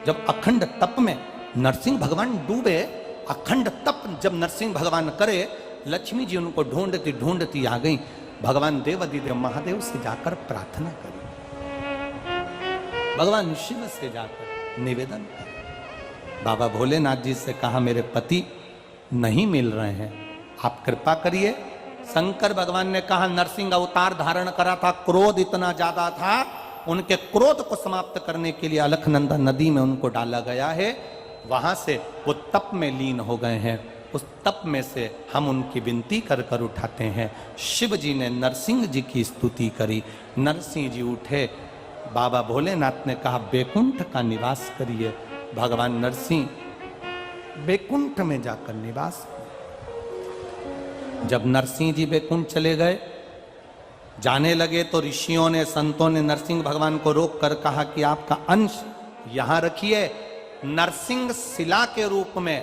जब अखंड तप में नरसिंह भगवान डूबे, अखंड तप जब नरसिंह भगवान करे, लक्ष्मी जी उनको ढूंढती ढूंढती आ गई। भगवान देवाधिदेव महादेव से जाकर प्रार्थना करी, भगवान शिव से जाकर निवेदन करी। बाबा भोलेनाथ जी से कहा मेरे पति नहीं मिल रहे हैं, आप कृपा करिए। शंकर भगवान ने कहा नरसिंह अवतार धारण करा था, क्रोध इतना ज्यादा था, उनके क्रोध को समाप्त करने के लिए अलखनंदा नदी में उनको डाला गया है, वहां से वो तप में लीन हो गए हैं। उस तप में से हम उनकी विनती कर कर उठाते हैं। शिव जी ने नरसिंह जी की स्तुति करी, नरसिंह जी उठे। बाबा भोलेनाथ ने कहा बैकुंठ का निवास करिए। भगवान नरसिंह बैकुंठ में जाकर निवास किए। जब नरसिंह जी बैकुंठ चले गए, जाने लगे तो ऋषियों ने, संतों ने नरसिंह भगवान को रोक कर कहा कि आपका अंश यहां रखिए। नरसिंह शिला के रूप में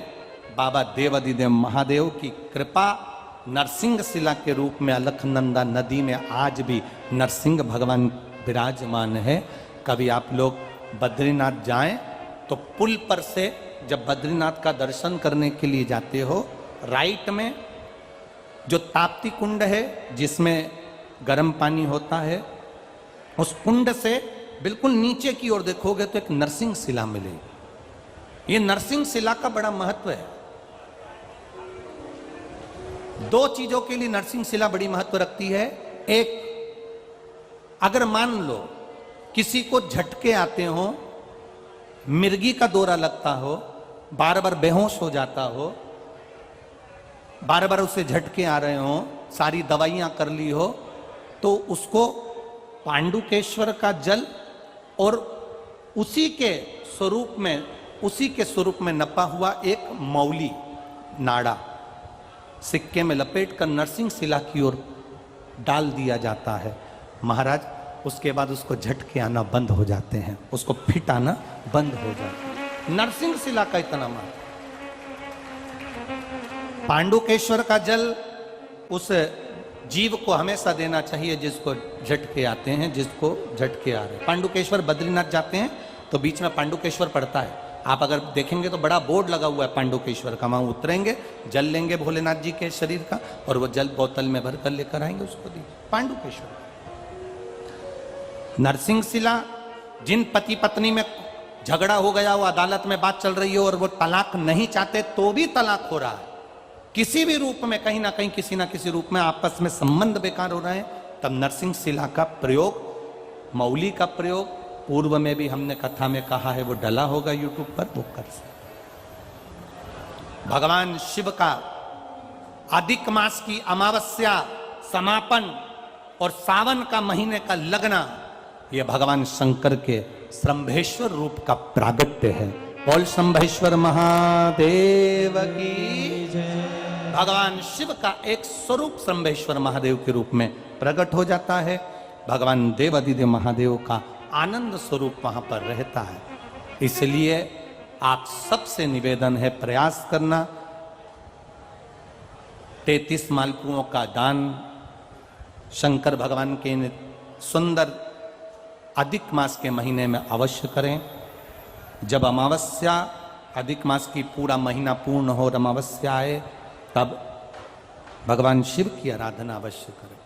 बाबा देवाधिदेव महादेव की कृपा, नरसिंह शिला के रूप में अलखनंदा नदी में आज भी नरसिंह भगवान विराजमान है। कभी आप लोग बद्रीनाथ जाएं तो पुल पर से जब बद्रीनाथ का दर्शन करने के लिए जाते हो, राइट में जो ताप्ती कुंड है जिसमें गर्म पानी होता है, उस कुंड से बिल्कुल नीचे की ओर देखोगे तो एक नरसिंह शिला मिलेगी। ये नरसिंह शिला का बड़ा महत्व है। दो चीजों के लिए नरसिंह शिला बड़ी महत्व रखती है। एक, अगर मान लो किसी को झटके आते हो, मिर्गी का दौरा लगता हो, बार बार बेहोश हो जाता हो, बार बार उसे झटके आ रहे हो, सारी दवाइयां कर ली हो, तो उसको पांडुकेश्वर का जल और उसी के स्वरूप में नपा हुआ एक मौली नाड़ा सिक्के में लपेट कर नरसिंह शिला की ओर डाल दिया जाता है। महाराज उसके बाद उसको झटके आना बंद हो जाते हैं, उसको फिट आना बंद हो जाता है। नरसिंह शिला का इतना महत्व। पांडुकेश्वर का जल उस जीव को हमेशा देना चाहिए जिसको झटके आते हैं, जिसको झटके आ रहे हैं। पांडुकेश्वर बद्रीनाथ जाते हैं तो बीच में पांडुकेश्वर पड़ता है, आप अगर देखेंगे तो बड़ा बोर्ड लगा हुआ है पांडुकेश्वर का। वहां उतरेंगे, जल लेंगे भोलेनाथ जी के शरीर का और वो जल बोतल में भर कर लेकर आएंगे, उसको दी पांडुकेश्वर। नरसिंह शिला, जिन पति पत्नी में झगड़ा हो गया हो, अदालत में बात चल रही हो और वो तलाक नहीं चाहते तो भी तलाक हो रहा है, किसी भी रूप में कहीं ना कहीं किसी ना किसी रूप में आपस में संबंध बेकार हो रहे हैं, तब नरसिंह शिला का प्रयोग, मौली का प्रयोग, पूर्व में भी हमने कथा में कहा है, वो डला होगा यूट्यूब पर, वो कर सकते। भगवान शिव का अधिक मास की अमावस्या समापन और सावन का महीने का लगना, यह भगवान शंकर के शंभेश्वर रूप का प्रागट्य है। बोल शंभेश्वर महादेव की जय। भगवान शिव का एक स्वरूप शंभेश्वर महादेव के रूप में प्रकट हो जाता है। भगवान देवाधिदेव महादेव का आनंद स्वरूप वहां पर रहता है। इसलिए आप सबसे निवेदन है, प्रयास करना, 33 मालपुओं का दान शंकर भगवान के सुंदर अधिक मास के महीने में अवश्य करें। जब अमावस्या, अधिक मास की पूरा महीना पूर्ण हो और अमावस्या आए, तब भगवान शिव की आराधना अवश्य करें।